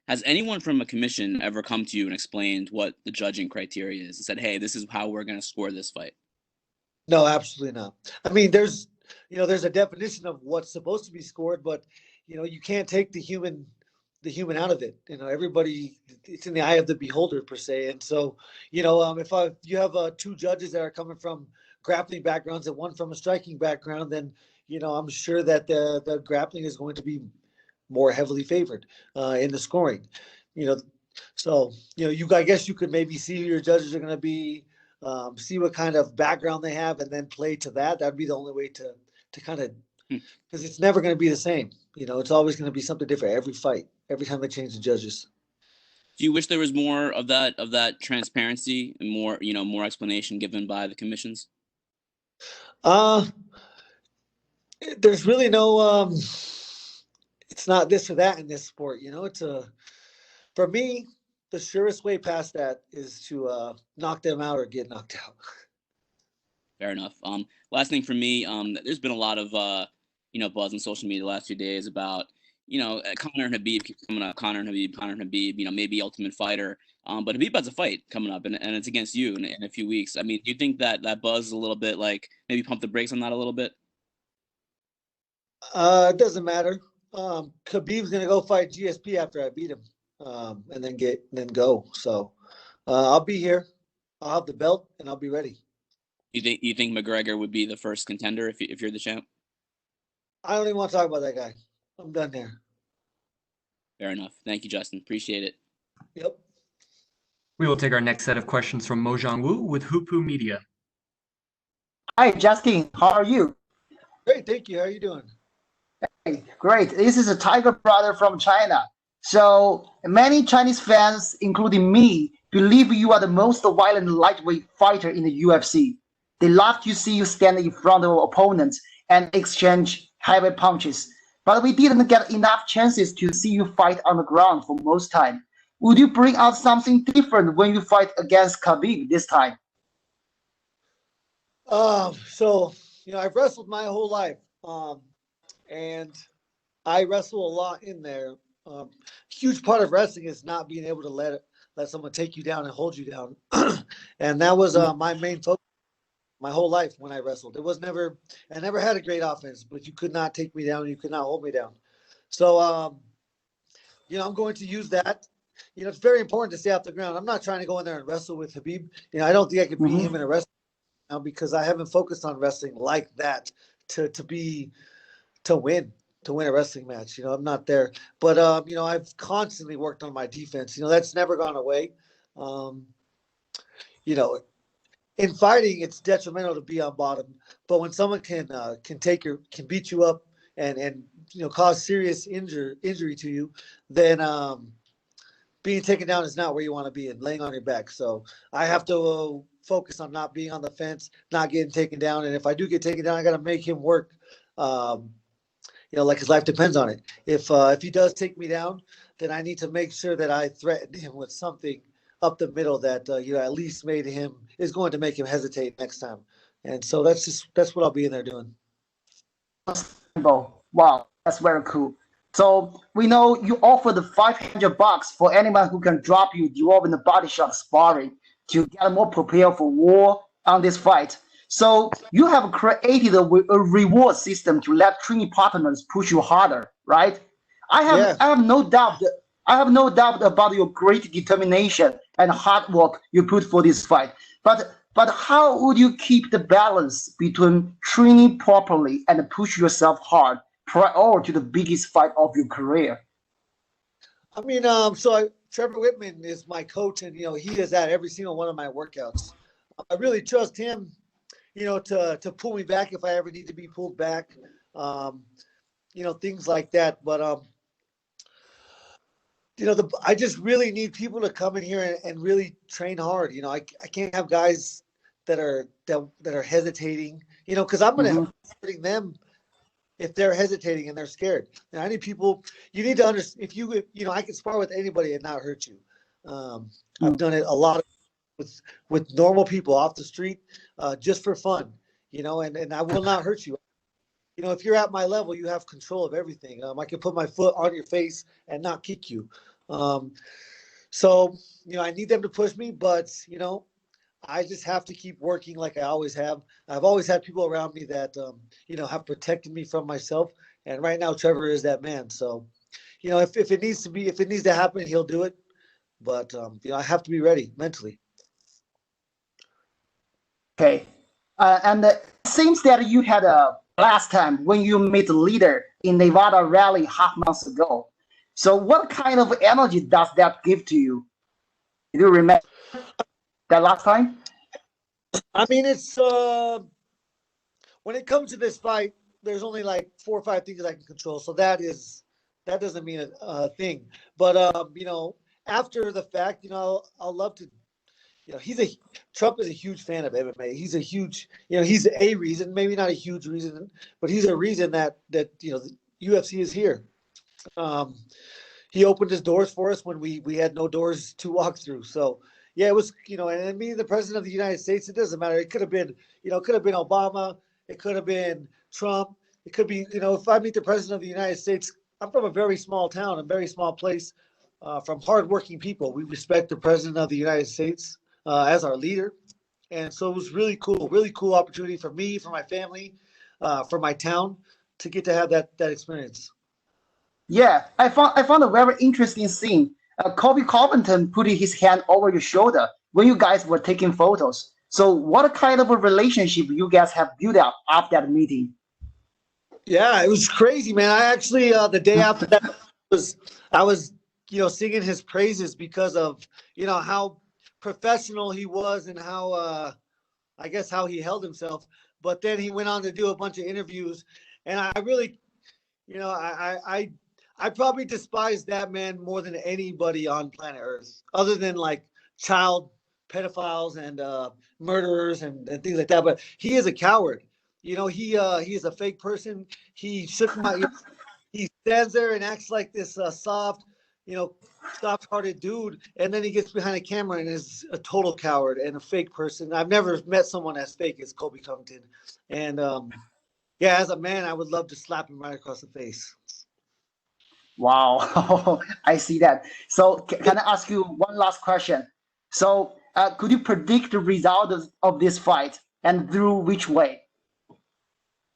Has anyone from a commission ever come to you and explained what the judging criteria is and said, "Hey, this is how we're going to score this fight"? No, absolutely not. I mean, there's a definition of what's supposed to be scored, but you can't take the human out of it. Everybody, it's in the eye of the beholder per se. And so, if you have two judges that are coming from grappling backgrounds and one from a striking background, then I'm sure that the grappling is going to be more heavily favored in the scoring. You know, so I guess you could maybe see who your judges are going to be, see what kind of background they have, and then play to that. That'd be the only way to kind of, Hmm. because it's never going to be the same. It's always going to be something different every fight, every time they change the judges. Do you wish there was more of that transparency and more explanation given by the commissions? Uh, there's really no it's not this or that in this sport. For me, the surest way past that is to knock them out or get knocked out. Fair enough. Last thing for me, there's been a lot of buzz on social media the last few days about Conor and Habib keeps coming up. Conor and Habib. Maybe Ultimate Fighter. But Habib has a fight coming up, and it's against you in a few weeks. I mean, do you think that buzz is a little bit like maybe pump the brakes on that a little bit? It doesn't matter. Khabib's gonna go fight GSP after I beat him, and then go. So I'll be here. I'll have the belt and I'll be ready. You think McGregor would be the first contender if you're the champ? I don't even want to talk about that guy. I'm done there. Fair enough. Thank you, Justin. Appreciate it. Yep. We will take our next set of questions from Mojang Wu with Hupu Media. Hi, Justin. How are you? Great, thank you. How are you doing? Hey, great. This is a Tiger brother from China. So many Chinese fans, including me, believe you are the most violent lightweight fighter in the UFC. They love to see you stand in front of opponents and exchange heavy punches. But we didn't get enough chances to see you fight on the ground for most time. Would you bring out something different when you fight against Khabib this time? So I've wrestled my whole life, and I wrestle a lot in there. Huge part of wrestling is not being able to let someone take you down and hold you down, and that was my main focus my whole life when I wrestled. I never had a great offense, but you could not take me down. You could not hold me down. So, I'm going to use that. It's very important to stay off the ground. I'm not trying to go in there and wrestle with Habib. I don't think I could beat him in a wrestling now because I haven't focused on wrestling like that to win a wrestling match. I'm not there. But I've constantly worked on my defense. That's never gone away. You know, in fighting, it's detrimental to be on bottom. But when someone can beat you up and cause serious injury to you, then being taken down is not where you want to be and laying on your back. So I have to focus on not being on the fence, not getting taken down. And if I do get taken down, I got to make him work. Like his life depends on it. If he does take me down, then I need to make sure that I threaten him with something up the middle that at least is going to make him hesitate next time. And so that's what I'll be in there doing. Wow, that's very cool. So we know you offer the $500 for anyone who can drop you during the body shot sparring to get more prepared for war on this fight. So you have created a reward system to let training partners push you harder, right? I have no doubt. I have no doubt about your great determination and hard work you put for this fight. But how would you keep the balance between training properly and push yourself hard prior to the biggest fight of your career? I mean, Trevor Whitman is my coach, and he does that every single one of my workouts. I really trust him, to pull me back if I ever need to be pulled back, things like that. But I just really need people to come in here and really train hard. I can't have guys that are hesitating, because I'm going to have hurting them if they're hesitating and they're scared. And I need people. You need to understand. If I can spar with anybody and not hurt you. I've done it a lot with normal people off the street, just for fun. And I will not hurt you. If you're at my level, you have control of everything. I can put my foot on your face and not kick you. Um, so, I need them to push me, but, I just have to keep working like I always have. I've always had people around me that, have protected me from myself. And right now, Trevor is that man. So, if it needs to be, if it needs to happen, he'll do it. But, I have to be ready mentally. Okay. And it seems that you had a last time when you met the leader in Nevada rally half months ago. So what kind of energy does that give to you? Do you remember that last time? I mean, it's when it comes to this fight, there's only like 4 or 5 things I can control. So that doesn't mean a thing. But after the fact, I'll love to. Trump is a huge fan of MMA. He's a huge, he's a reason, maybe not a huge reason, but he's a reason that the UFC is here. Um, he opened his doors for us when we had no doors to walk through. So yeah, it was, and me, the president of the United States, it doesn't matter. It could have been, it could have been Obama. It could have been Trump. It could be, if I meet the president of the United States, I'm from a very small town, a very small place, from hardworking people. We respect the president of the United States as our leader. And so it was really cool opportunity for me, for my family, for my town to get to have that experience. Yeah, I found a very interesting scene. Colby Covington putting his hand over your shoulder when you guys were taking photos. So what kind of a relationship you guys have built up after that meeting? Yeah, it was crazy, man. I actually the day after that I was singing his praises because of how professional he was and how I guess how he held himself. But then he went on to do a bunch of interviews, and I really I probably despise that man more than anybody on planet Earth, other than like child pedophiles and murderers and things like that. But he is a coward. He is a fake person. He shook my. He stands there and acts like this soft, you know, soft-hearted dude, and then he gets behind a camera and is a total coward and a fake person. I've never met someone as fake as Colby Covington, and yeah, as a man, I would love to slap him right across the face. Wow, I see that. So can I ask you one last question? So could you predict the result of this fight and through which way?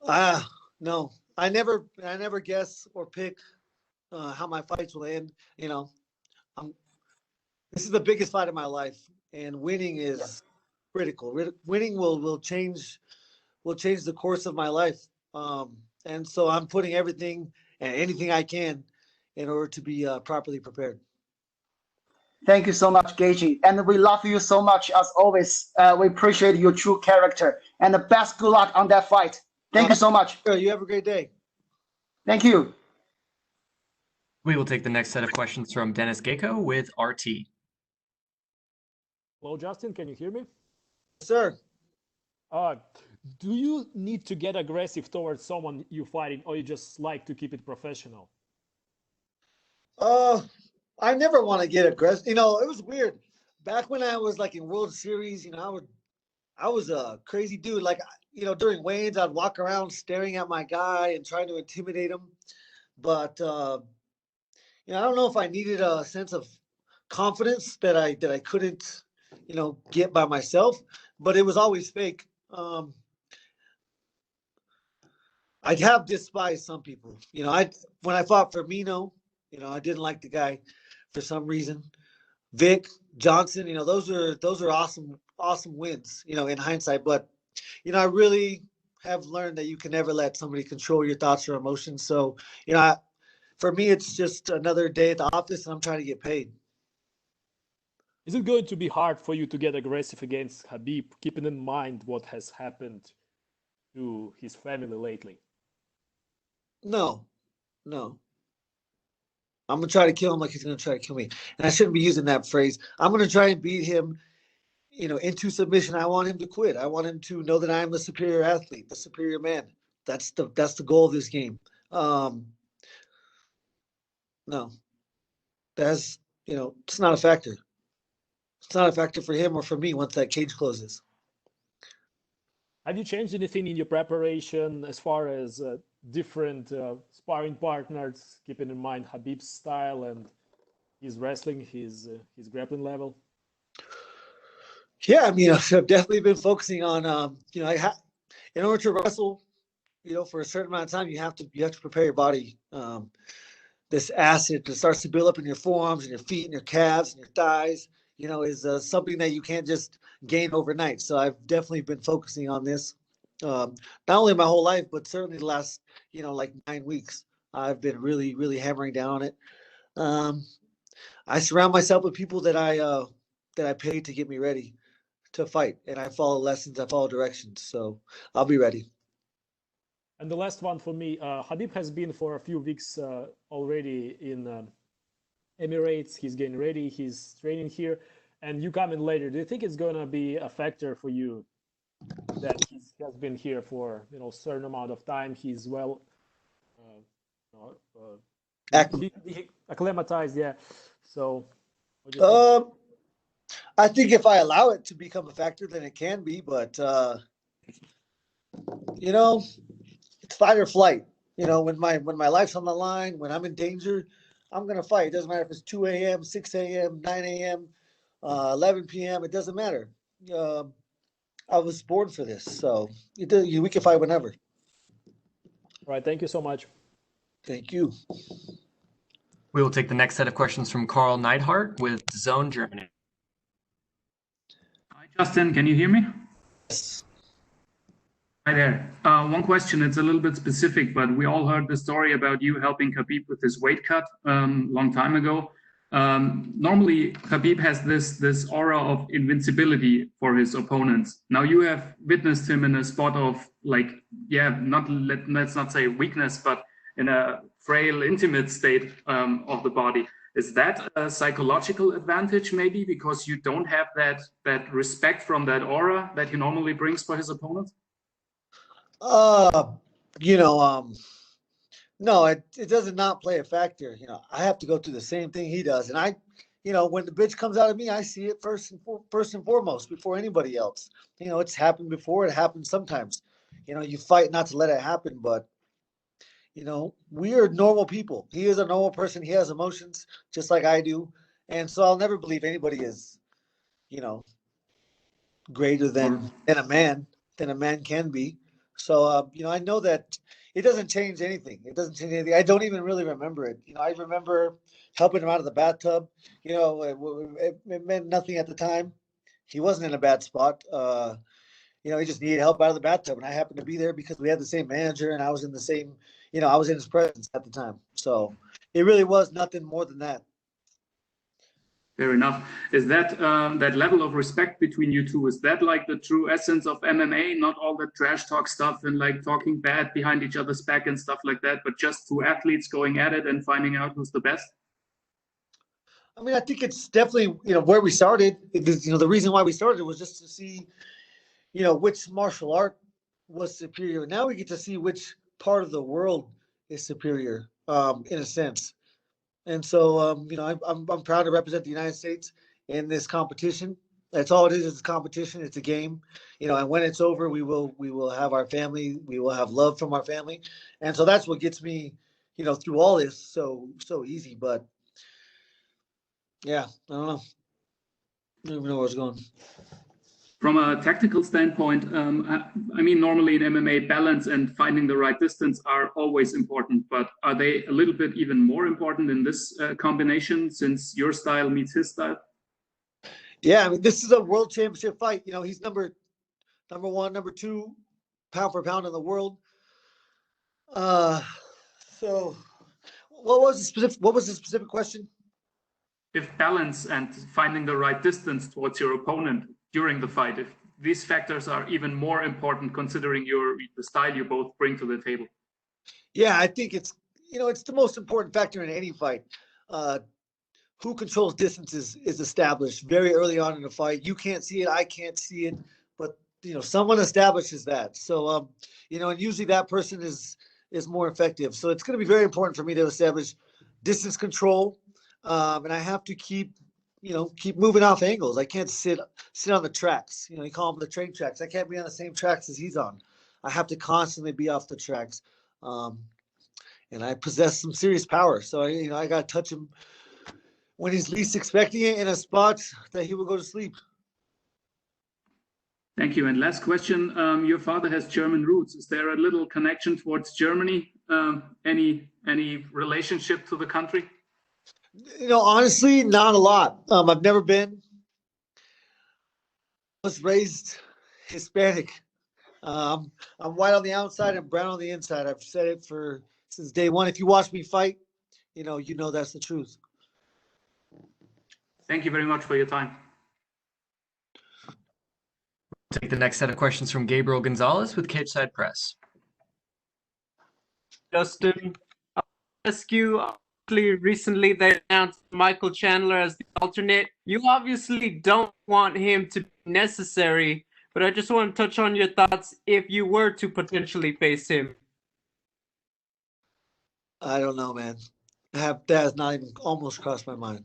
Ah, no, I never guess or pick how my fights will end. I'm, this is the biggest fight of my life, and winning Yeah. is critical. Winning will change the course of my life. And so I'm putting everything and anything I can in order to be properly prepared. Thank you so much, Gaethje, and we love you so much as always. We appreciate your true character, and the best good luck on that fight. Thank you so much. Sure, you have a great day. Thank you. We will take the next set of questions from Dennis Gecko with RT. Hello, Justin. Can you hear me? Sir, Uh, do you need to get aggressive towards someone you're fighting, or you just like to keep it professional? uh, I never want to get aggressive. It was weird. Back when I was like in World Series, I was a crazy dude. Like, during weigh-ins, I'd walk around staring at my guy and trying to intimidate him. But I don't know if I needed a sense of confidence that I couldn't, get by myself. But it was always fake. I have despised some people. I when I fought for Mino, I didn't like the guy for some reason. Vic Johnson, those are awesome wins, in hindsight. But I really have learned that you can never let somebody control your thoughts or emotions. So, for me, it's just another day at the office, and I'm trying to get paid. Is it going to be hard for you to get aggressive against Habib, keeping in mind what has happened to his family lately? No, no. I'm gonna try to kill him like he's gonna try to kill me, and I shouldn't be using that phrase. I'm gonna try and beat him, into submission. I want him to quit. I want him to know that I am the superior athlete, the superior man. That's the goal of this game. Um, no, that's it's not a factor. It's not a factor for him or for me once that cage closes. Have you changed anything in your preparation as far as different sparring partners, keeping in mind Habib's style and his wrestling, his grappling level? Yeah, I mean, I've definitely been focusing on, in order to wrestle, for a certain amount of time, you have to prepare your body. This acid that starts to build up in your forearms and your feet and your calves and your thighs, is something that you can't just gain overnight. So I've definitely been focusing on this, not only my whole life, but certainly the last, like 9 weeks. I've been really, really hammering down on it. Um, I surround myself with people that I pay to get me ready to fight, and I follow lessons, I follow directions. So I'll be ready. And the last one for me, Habib has been for a few weeks already in Emirates. He's getting ready. He's training here, and you come in later. Do you think it's going to be a factor for you that he has been here for a certain amount of time? He's well, acclimatized, yeah. So, what do you think? I think if I allow it to become a factor, then it can be. But it's fight or flight. When my life's on the line, when I'm in danger, I'm gonna fight. It doesn't matter if it's 2 a.m., 6 a.m., 9 a.m., 11 p.m. It doesn't matter. I was born for this, so we can fight whenever. All right, thank you so much. Thank you. We will take the next set of questions from Carl Neidhart with Zone Germany. Hi, Justin. Can you hear me? Yes. Hi there. One question. It's a little bit specific, but we all heard the story about you helping Khabib with his weight cut long time ago. Normally, Khabib has this aura of invincibility for his opponents. Now you have witnessed him in a spot of let's not say weakness, but in a frail, intimate state of the body. Is that a psychological advantage, maybe, because you don't have that respect from that aura that he normally brings for his opponents? No, it does not play a factor. I have to go through the same thing he does, and when the bitch comes out of me, I see it first and foremost before anybody else. It's happened before. It happens sometimes. You fight not to let it happen, but we are normal people. He is a normal person. He has emotions just like I do, and so I'll never believe anybody is, greater than a man can be. So, I know that it doesn't change anything. It doesn't change anything. I don't even really remember it. I remember helping him out of the bathtub. It meant nothing at the time. He wasn't in a bad spot. He just needed help out of the bathtub, and I happened to be there because we had the same manager, and I was in the same, I was in his presence at the time. So it really was nothing more than that. Fair enough. Is that that level of respect between you two? Is that like the true essence of MMA? Not all the trash talk stuff and like talking bad behind each other's back and stuff like that, but just two athletes going at it and finding out who's the best? I mean, I think it's definitely, where we started. The reason why we started was just to see, which martial art was superior. Now we get to see which part of the world is superior, in a sense. And so, I'm proud to represent the United States in this competition. That's all it is. It's a competition. It's a game, and when it's over, we will have our family. We will have love from our family. And so that's what gets me, through all this so easy. But yeah, I don't know. I don't even know where it's going. From a tactical standpoint, I mean, normally in MMA, balance and finding the right distance are always important, but are they a little bit even more important in this combination since your style meets his style? Yeah, I mean, this is a world championship fight. He's number one, number two, pound for pound in the world. So what was the specific question? If balance and finding the right distance towards your opponent during the fight, if these factors are even more important considering the style you both bring to the table. Yeah, I think it's the most important factor in any fight. Who controls distance is established very early on in the fight. You can't see it, I can't see it, but someone establishes that. So and usually that person is more effective. So it's going to be very important for me to establish distance control, and I have to keep moving off angles. I can't sit on the tracks. You call them the train tracks. I can't be on the same tracks as he's on. I have to constantly be off the tracks, and I possess some serious power. So I got to touch him when he's least expecting it in a spot that he will go to sleep. Thank you. And last question, your father has German roots. Is there a little connection towards Germany? Any relationship to the country? Honestly, not a lot. I've never been. I was raised Hispanic. I'm white on the outside and brown on the inside. I've said it since day one. If you watch me fight, you know that's the truth. Thank you very much for your time. Take the next set of questions from Gabriel Gonzalez with Cage Side Press. Justin, I'll ask you, recently they announced Michael Chandler as the alternate. You obviously don't want him to be necessary, but I just want to touch on your thoughts if you were to potentially face him. I don't know, man. That has not even almost crossed my mind.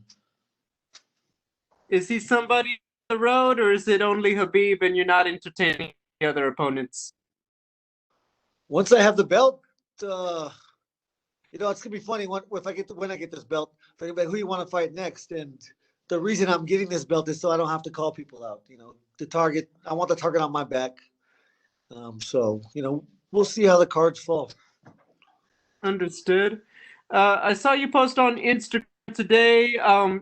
Is he somebody on the road, or is it only Khabib and you're not entertaining the other opponents? Once I have the belt, it's gonna be funny when I get this belt. Think about who you want to fight next, and the reason I'm getting this belt is so I don't have to call people out. I want the target on my back. So we'll see how the cards fall. Understood. I saw you post on Instagram today.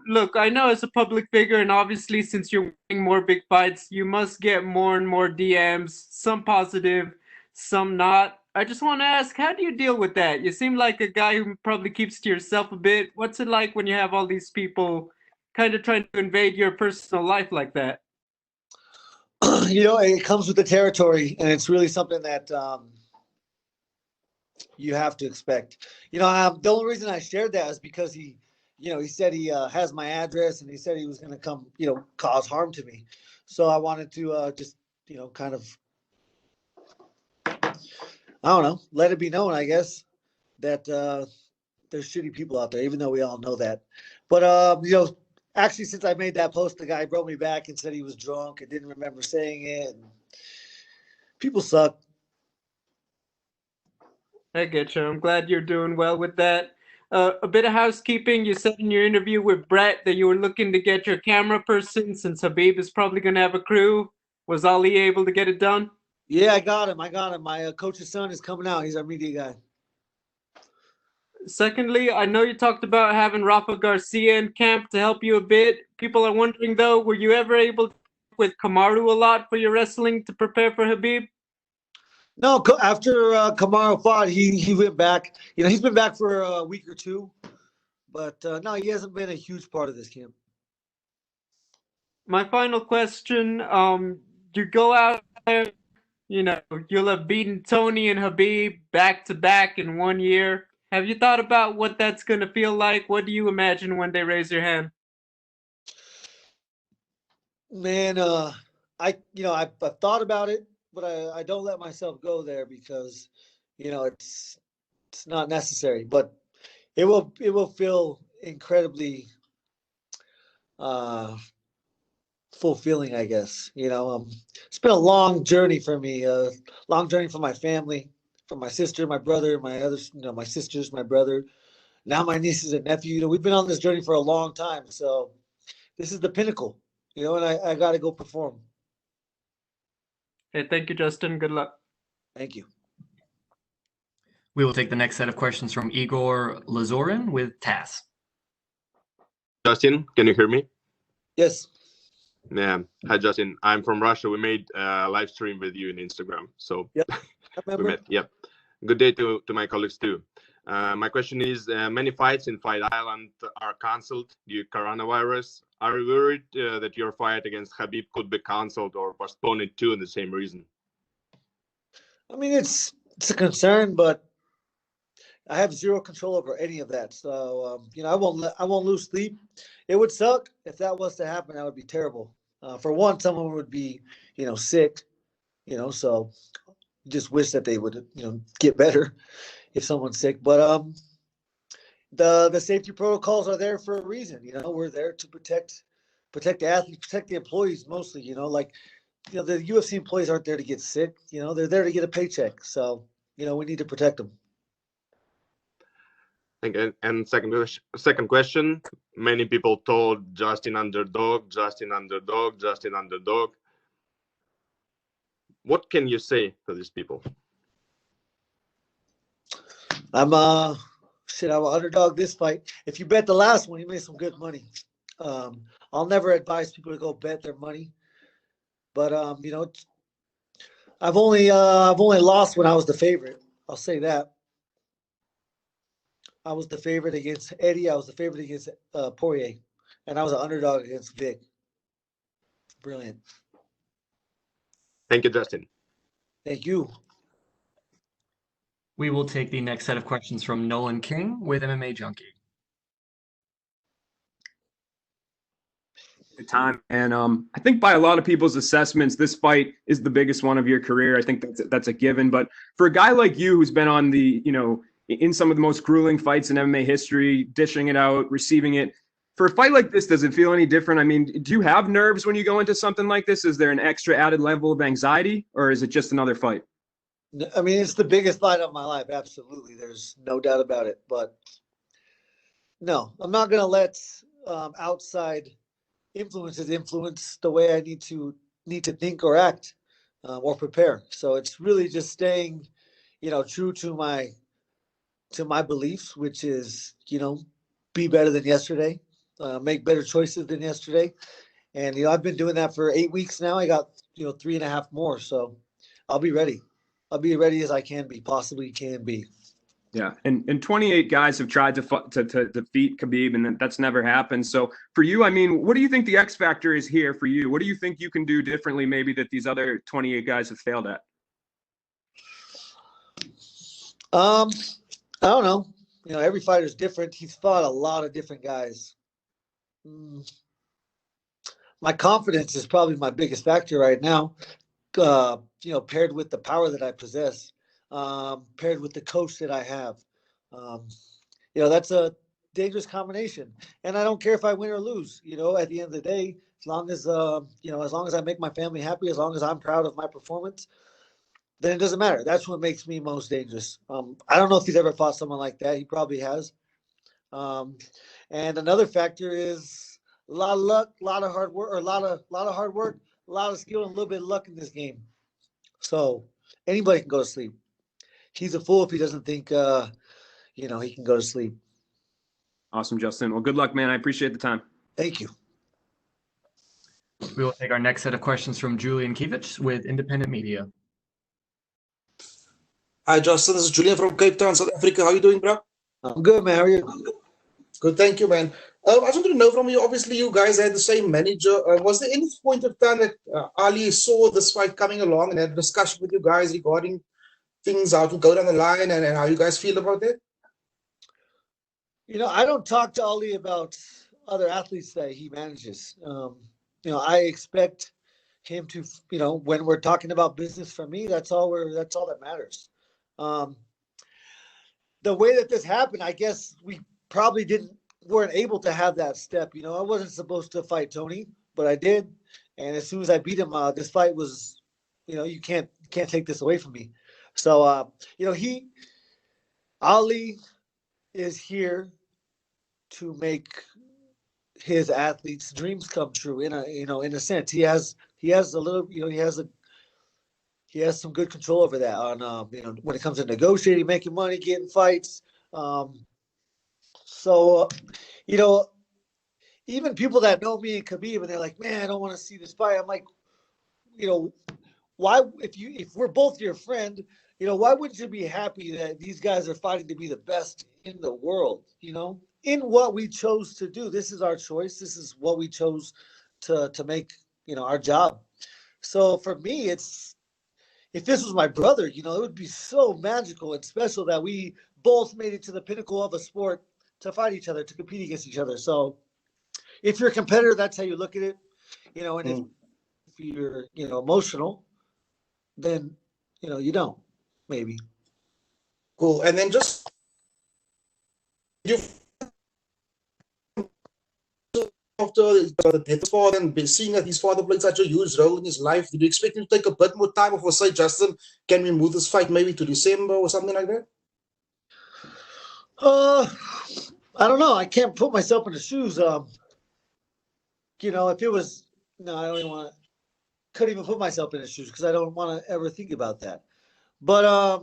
Look, I know as a public figure, and obviously since you're winning more big fights, you must get more and more DMs, some positive, some not. I just want to ask, how do you deal with that? You seem like a guy who probably keeps to yourself a bit. What's it like when you have all these people kind of trying to invade your personal life like that? It comes with the territory, and it's really something that you have to expect. The only reason I shared that is because he said he has my address, and he said he was going to come, cause harm to me. So I wanted to just, kind of, I don't know, let it be known, I guess, that there's shitty people out there, even though we all know that. But, actually, since I made that post, the guy wrote me back and said he was drunk and didn't remember saying it. And people suck. I get you. I'm glad you're doing well with that. A bit of housekeeping. You said in your interview with Brett that you were looking to get your camera person since Khabib is probably going to have a crew. Was Ali able to get it done? Yeah, I got him. My coach's son is coming out. He's our media guy. Secondly, I know you talked about having Rafa Garcia in camp to help you a bit. People are wondering, though, were you ever able to work with Kamaru a lot for your wrestling to prepare for Khabib? No, after Kamaru fought, he went back. He's been back for a week or two, but no, he hasn't been a huge part of this camp. My final question, you go out there, you'll have beaten Tony and Khabib back to back in 1 year. Have you thought about what that's going to feel like? What do you imagine when they raise your hand? Man, I've thought about it, but I don't let myself go there because, it's not necessary. But it will feel incredibly fulfilling, I guess. It's been a long journey for me, long journey for my family, for my sister, my brother, my others, my sisters, my brother, now my nieces and nephew. We've been on this journey for a long time, so this is the pinnacle, and I got to go perform. Hey, thank you, Justin. Good luck. Thank you. We will take the next set of questions from Igor Lazorin with TASS. Justin, can you hear me? Yes. Yeah. Hi, Justin. I'm from Russia. We made a live stream with you in Instagram. So yep. I remember. We met. Yep. Good day to my colleagues too. My question is, many fights in Fight Island are cancelled due to coronavirus. Are you worried that your fight against Khabib could be cancelled or postponed too in the same reason? I mean, it's a concern, but I have zero control over any of that. So, I won't lose sleep. It would suck if that was to happen. That would be terrible. For one, someone would be, sick, so just wish that they would, get better if someone's sick. But the safety protocols are there for a reason. We're there to protect the athletes, protect the employees mostly. The UFC employees aren't there to get sick. They're there to get a paycheck. So, we need to protect them. Thank you. And second question. Many people told Justin underdog, Justin underdog, Justin underdog. What can you say to these people? I'm an underdog this fight. If you bet the last one, you made some good money. I'll never advise people to go bet their money, but you know, I've only lost when I was the favorite. I'll say that. I was the favorite against Eddie. I was the favorite against Poirier, and I was an underdog against Vic. Brilliant. Thank you, Justin. Thank you. We will take the next set of questions from Nolan King with MMA Junkie. Time, and I think by a lot of people's assessments, this fight is the biggest one of your career. I think that's a given. But for a guy like you, who's been on the, you know, in some of the most grueling fights in MMA history, dishing it out, receiving it, for a fight like this, does it feel any different? I mean, do you have nerves when you go into something like this? Is there an extra added level of anxiety, or is it just another fight? I mean, it's the biggest fight of my life. Absolutely, there's no doubt about it. But no, I'm not going to let outside influences influence the way I need to think or act or prepare. So it's really just staying, you know, true to my beliefs, which is, you know, be better than yesterday, make better choices than yesterday. And, you know, I've been doing that for 8 weeks now. I got, you know, 3.5 more. So I'll be ready. I'll be ready as I possibly can be. Yeah, and 28 guys have tried to defeat Khabib, and that's never happened. So for you, I mean, what do you think the X factor is here for you? What do you think you can do differently, maybe, that these other 28 guys have failed at? I don't know. You know, every fighter's different. He's fought a lot of different guys. My confidence is probably my biggest factor right now. You know, paired with the power that I possess. Paired with the coach that I have. You know, that's a dangerous combination. And I don't care if I win or lose, you know, at the end of the day, as long as, you know, as long as I make my family happy, as long as I'm proud of my performance, then it doesn't matter. That's what makes me most dangerous. I don't know if he's ever fought someone like that. He probably has. And another factor is a lot of luck, a lot of hard work, or a lot of hard work, a lot of skill, and a little bit of luck in this game. So anybody can go to sleep. He's a fool if he doesn't think, you know, he can go to sleep. Awesome, Justin. Well, good luck, man. I appreciate the time. Thank you. We will take our next set of questions from Julian Kivich with Independent Media. Hi, Justin. This is Julian from Cape Town, South Africa. How are you doing, bro? I'm good, man. How are you? Good, thank you, man. I just wanted to know from you, obviously, you guys had the same manager. Was there any point of time that Ali saw this fight coming along and had a discussion with you guys regarding things, how to go down the line, and how you guys feel about it? You know, I don't talk to Ali about other athletes that he manages. You know, I expect him to, you know, when we're talking about business for me, that's all that matters. The way that this happened, I guess we probably weren't able to have that step. You know, I wasn't supposed to fight Tony, but I did. And as soon as I beat him, this fight was, you know, you can't take this away from me. So, you know, Ali is here to make his athletes' dreams come true. In a sense, he has a little, you know, he has some good control over that on, you know, when it comes to negotiating, making money, getting fights. So, you know, even people that know me and Khabib, and they're like, man, I don't want to see this fight. I'm like, you know, why, if we're both your friend, you know, why wouldn't you be happy that these guys are fighting to be the best in the world, you know, in what we chose to do? This is our choice. This is what we chose to make, you know, our job. So for me, if this was my brother, you know, it would be so magical and special that we both made it to the pinnacle of a sport to fight each other, to compete against each other. So if you're a competitor, that's how you look at it, you know, and if you're, you know, emotional, then, you know, you don't, maybe. Cool. And then just you after the death of father and seeing that his father played such a huge role in his life, did you expect him to take a bit more time, or say, Justin, can we move this fight maybe to December or something like that? I don't know. I can't put myself in the shoes. If it was, no, I don't even want to. Couldn't even put myself in his shoes because I don't want to ever think about that. But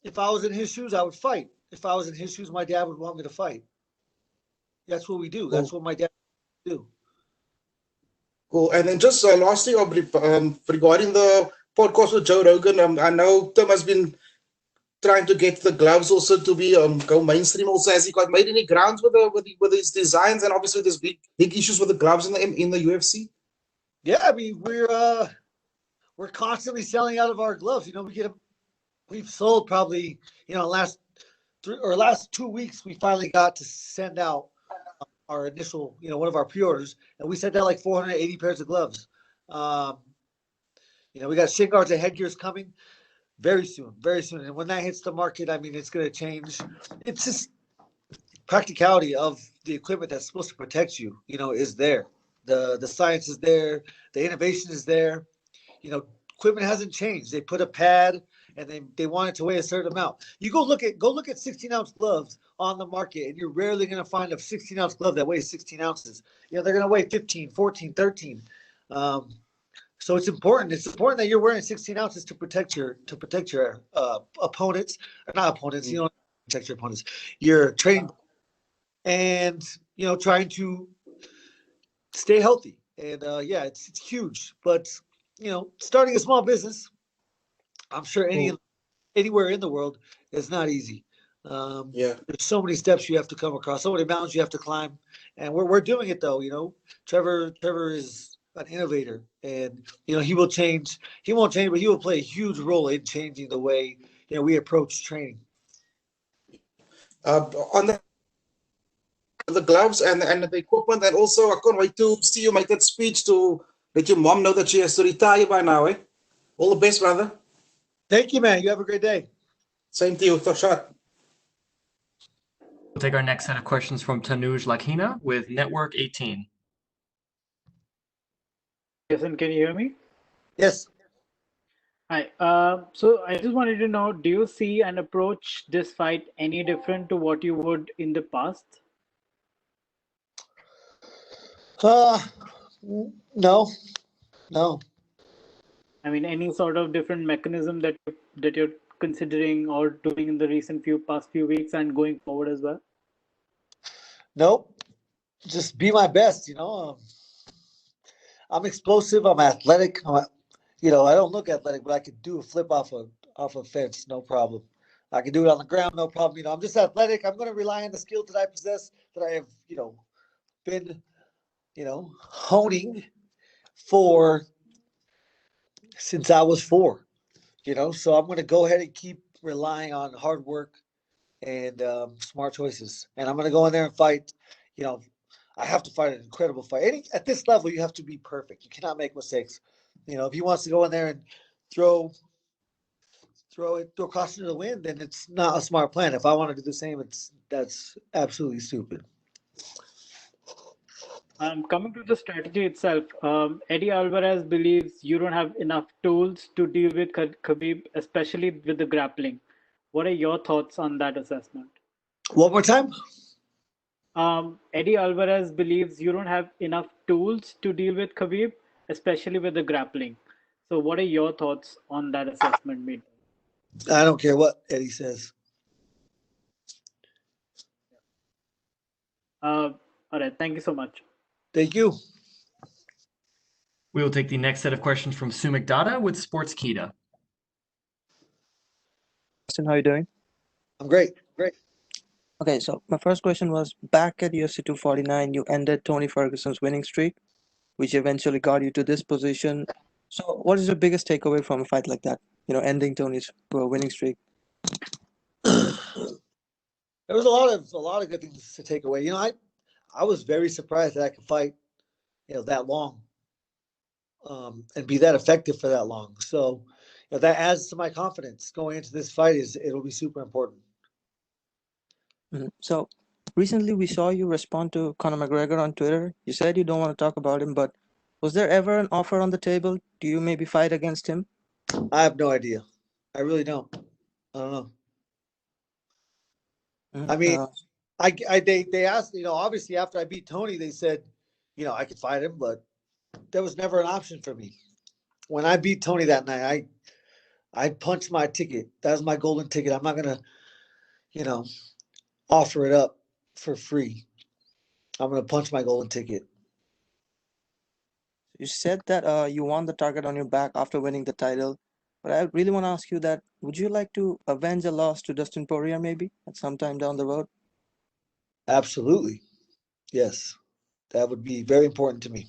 if I was in his shoes, I would fight. If I was in his shoes, my dad would want me to fight. That's what we do. That's what my dad would do. Cool. And then just lastly, regarding the podcast with Joe Rogan, I know Tim has been trying to get the gloves also to be go mainstream. Also, has he got made any grounds with his designs? And obviously, there's big issues with the gloves in the UFC. Yeah, I mean we're constantly selling out of our gloves. We've sold probably last 2 weeks. We finally got to send out our initial one of our pre-orders, and we sent out like 480 pairs of gloves. We got shin guards and headgears coming very soon, and when that hits the market, I mean it's going to change. It's just practicality of the equipment that's supposed to protect you is there. The science is there, the innovation is there. Equipment hasn't changed. They put a pad and they want it to weigh a certain amount. You go look at 16-ounce gloves on the market, and you're rarely going to find a 16-ounce glove that weighs 16 ounces. They're going to weigh 15, 14, 13. So it's important. It's important that you're wearing 16 ounces to protect your opponents, or not opponents. You don't protect your opponents. You're training and trying to stay healthy. And it's huge. But starting a small business, I'm sure anywhere in the world is not easy. There's so many steps you have to come across, so many mountains you have to climb, and we're doing it though. Trevor is an innovator, and he will change. He won't change, but he will play a huge role in changing the way we approach training. On the gloves and the equipment, and also I can't wait to see you make that speech to let your mom know that she has to retire by now. All the best, brother. Thank you, man. You have a great day. Same to you. Shot. We'll take our next set of questions from Tanuj Lakhina with Network 18. Jason, can you hear me? Yes. Hi. So I just wanted to know, do you see and approach this fight any different to what you would in the past? No. I mean, any sort of different mechanism that you're considering or doing in the past few weeks and going forward as well? Nope. Just be my best. I'm explosive. I'm athletic. I don't look athletic, but I could do a flip off a fence, no problem. I can do it on the ground, no problem. I'm just athletic. I'm going to rely on the skills that I possess, that I have, been, honing for since I was 4. So I'm going to go ahead and keep relying on hard work and smart choices. And I'm going to go in there and fight. I have to fight an incredible fight. At this level, you have to be perfect. You cannot make mistakes. If he wants to go in there and throw caution to the wind, then it's not a smart plan. If I want to do the same, that's absolutely stupid. Coming to the strategy itself, Eddie Alvarez believes you don't have enough tools to deal with Khabib, especially with the grappling. What are your thoughts on that assessment? One more time. Eddie Alvarez believes you don't have enough tools to deal with Khabib, especially with the grappling. So what are your thoughts on that assessment made? I don't care what Eddie says. All right. Thank you so much. Thank you. We will take the next set of questions from Sumik Dada with Sportskeeda. How are you doing? I'm great. Okay, so my first question was, back at UFC 249, you ended Tony Ferguson's winning streak, which eventually got you to this position. So what is your biggest takeaway from a fight like that? Ending Tony's winning streak. There was a lot of good things to take away. I was very surprised that I could fight, that long, and be that effective for that long. So, that adds to my confidence going into this fight. It'll be super important. Mm-hmm. So, recently we saw you respond to Conor McGregor on Twitter. You said you don't want to talk about him, but was there ever an offer on the table? Do you maybe fight against him? I have no idea. I really don't. I don't know. Mhm. I mean, they asked, obviously after I beat Tony, they said, I could fight him, but there was never an option for me. When I beat Tony that night, I punched my ticket. That was my golden ticket. I'm not gonna, offer it up for free. I'm gonna punch my golden ticket. You said that you won the target on your back after winning the title, but I really want to ask you that would you like to avenge a loss to Dustin Poirier maybe at some time down the road? Absolutely, yes. That would be very important to me.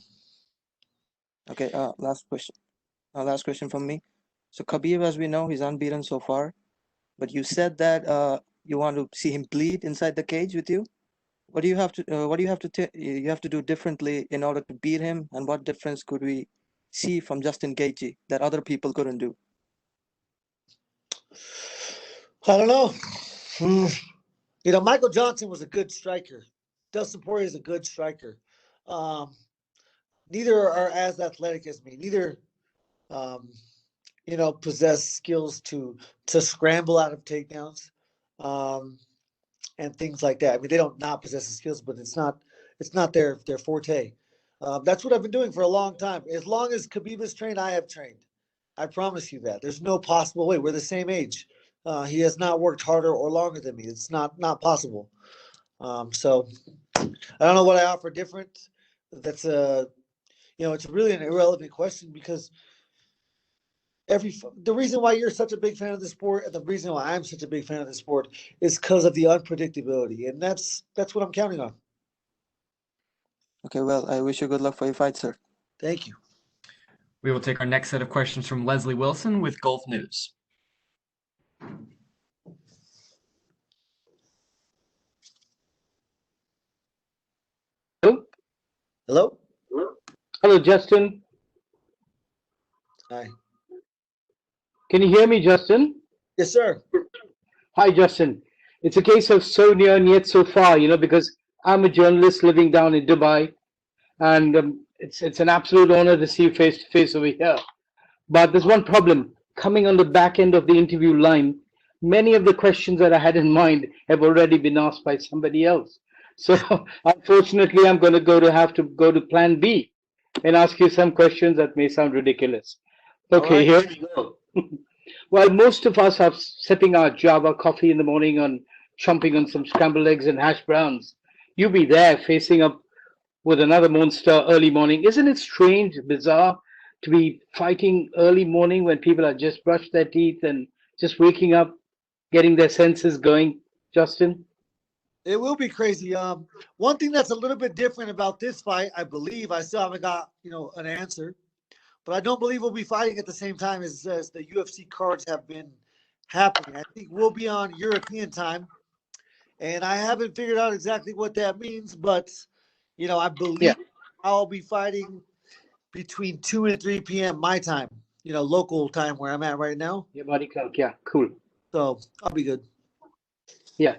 Okay, last question. Last question from me. So Khabib, as we know, he's unbeaten so far, but you said that you want to see him bleed inside the cage with you. What do you have to you have to do differently in order to beat him, and what difference could we see from Justin Gaethje that other people couldn't do? I don't know. Michael Johnson was a good striker. Dustin Poirier is a good striker. Um, Neither are as athletic as me. Neither, um, possess skills to scramble out of takedowns, um, and things like that. I mean, they don't not possess the skills, but it's not their forte. That's what I've been doing for a long time. As long as Khabib is trained, I have trained. I promise you that. There's no possible way. We're the same age. He has not worked harder or longer than me. It's not possible. So I don't know what I offer different. That's it's really an irrelevant question because the reason why you're such a big fan of the sport and the reason why I'm such a big fan of the sport is because of the unpredictability, and that's what I'm counting on. Okay, well, I wish you good luck for your fight, sir. Thank you. We will take our next set of questions from Leslie Wilson with Gulf News. Hello. Hello, Justin. Hi. Can you hear me, Justin? Yes, sir. Hi, Justin. It's a case of so near and yet so far, because I'm a journalist living down in Dubai, and it's an absolute honor to see you face to face over here. But there's one problem. Coming on the back end of the interview line, many of the questions that I had in mind have already been asked by somebody else. So unfortunately, I'm going to have to go to plan B and ask you some questions that may sound ridiculous. Okay, here we go. Well, most of us are sipping our Java coffee in the morning on chomping on some scrambled eggs and hash browns. You be there facing up with another monster early morning. Isn't it strange, bizarre to be fighting early morning when people are just brushed their teeth and just waking up, getting their senses going, Justin? It will be crazy. One thing that's a little bit different about this fight, I believe, I still haven't got an answer, but I don't believe we'll be fighting at the same time as the UFC cards have been happening. I think we'll be on European time, and I haven't figured out exactly what that means, but I believe I'll be fighting between 2 and 3 p.m. my time, local time where I'm at right now. Your body clock, yeah, cool. So I'll be good. Yeah.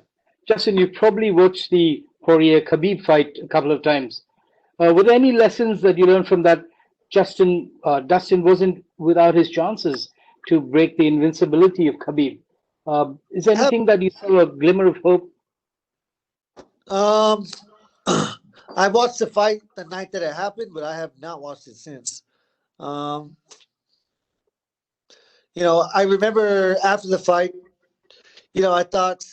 Justin, you probably watched the Poirier Khabib fight a couple of times. Were there any lessons that you learned from that? Dustin wasn't without his chances to break the invincibility of Khabib. Is there anything that you saw a glimmer of hope? I watched the fight the night that it happened, but I have not watched it since. I remember after the fight, I thought,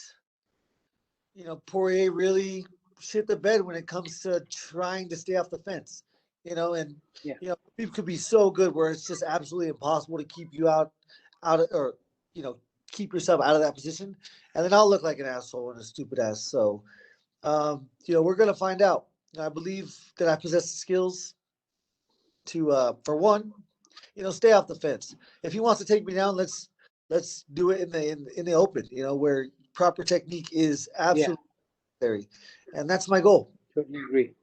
Poirier really shit the bed when it comes to trying to stay off the fence, and people could be so good where it's just absolutely impossible to keep you out of, or, keep yourself out of that position. And then I'll look like an asshole and a stupid ass. So, we're going to find out. I believe that I possess the skills to, for one, stay off the fence. If he wants to take me down, let's do it in the open, where proper technique is absolutely necessary. And that's my goal. Totally agree.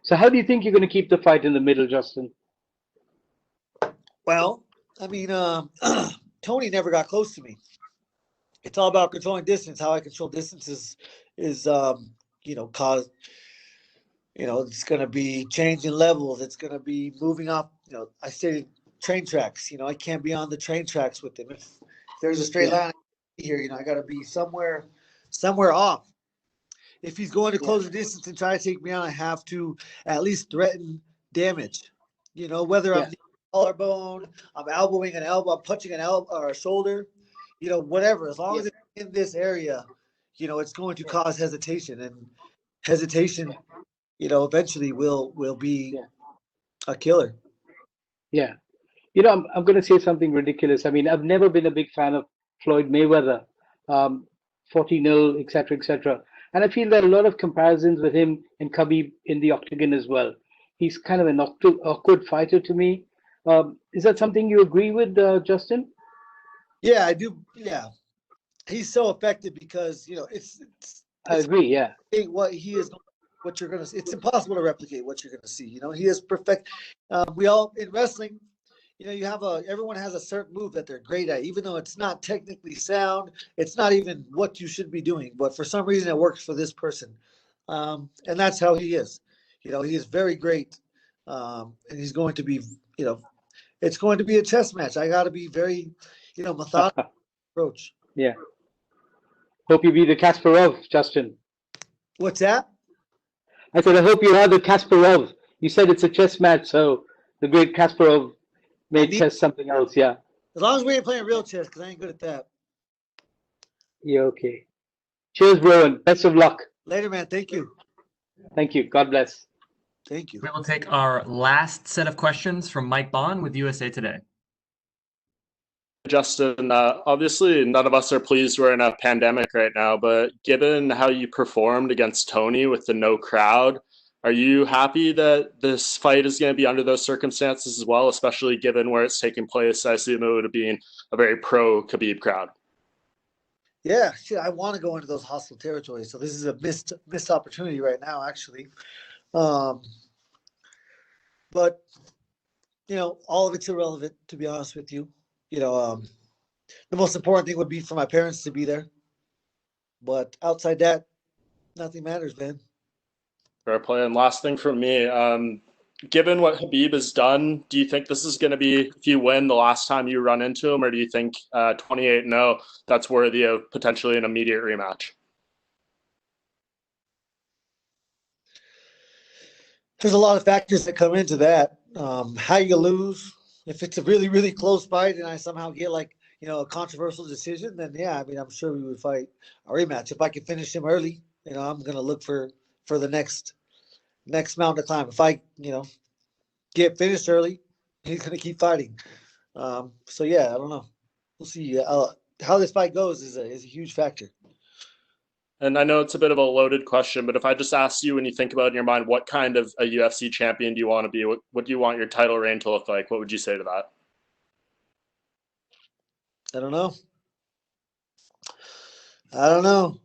So how do you think you're going to keep the fight in the middle, Justin? Well, I mean, Tony never got close to me. It's all about controlling distance. How I control distance is it's going to be changing levels. It's going to be moving off. I stated train tracks. I can't be on the train tracks with him. If there's a straight line, here. I got to be somewhere off. If he's going to close the distance and try to take me out, I have to at least threaten damage. Whether I'm collarbone, I'm elbowing an elbow, I'm punching an elbow or a shoulder, whatever. As long as it's in this area, it's going to cause hesitation, and hesitation, eventually will be a killer. Yeah. I'm going to say something ridiculous. I mean, I've never been a big fan of Floyd Mayweather, 40-0, etc., etc. And I feel there are a lot of comparisons with him and Khabib in the octagon as well. He's kind of an awkward fighter to me. Is that something you agree with, Justin? Yeah, I do. Yeah, he's so effective because it's I agree. Yeah, what he is, what you're gonna see. It's impossible to replicate what you're gonna see. He is perfect. We all in wrestling. Everyone has a certain move that they're great at, even though it's not technically sound. It's not even what you should be doing, but for some reason it works for this person, and that's how he is. He is very great, and he's going to be. It's going to be a chess match. I got to be very, methodical approach. Yeah. Hope you be the Kasparov, Justin. What's that? I said I hope you are the Kasparov. You said it's a chess match, so the great Kasparov made chess something else. Yeah. As long as we ain't playing real chess, because I ain't good at that. Yeah. Okay. Cheers, bro, and best of luck. Later, man. Thank you. Thank you. God bless. Thank you. We will take our last set of questions from Mike Bond with USA Today. Justin, obviously none of us are pleased we're in a pandemic right now, but given how you performed against Tony with the no crowd, are you happy that this fight is going to be under those circumstances as well, especially given where it's taking place? I assume it would have been a very pro Khabib crowd. Yeah, shit, I want to go into those hostile territories. So this is a missed opportunity right now, actually. But all of it's irrelevant, to be honest with you. The most important thing would be for my parents to be there. But outside that, nothing matters, man. Fair play. And last thing from me, given what Khabib has done, do you think this is going to be, if you win, the last time you run into him, or do you think 28-0, that's worthy of potentially an immediate rematch? There's a lot of factors that come into that. How you lose. If it's a really, really close fight and I somehow get a controversial decision, then yeah, I mean, I'm sure we would fight a rematch. If I can finish him early, I'm going to look for the next mountain to climb. If I, get finished early, he's going to keep fighting. So yeah, I don't know. We'll see. How this fight goes is a huge factor. And I know it's a bit of a loaded question, but if I just asked you, when you think about it in your mind, what kind of a UFC champion do you want to be? What do you want your title reign to look like? What would you say to that? I don't know.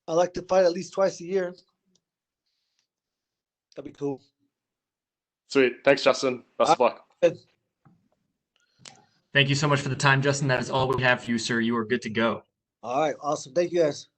I like to fight at least twice a year. That'd be cool. Sweet. Thanks, Justin. Best of luck. Thank you so much for the time, Justin. That is all we have for you, sir. You are good to go. All right. Awesome. Thank you, guys.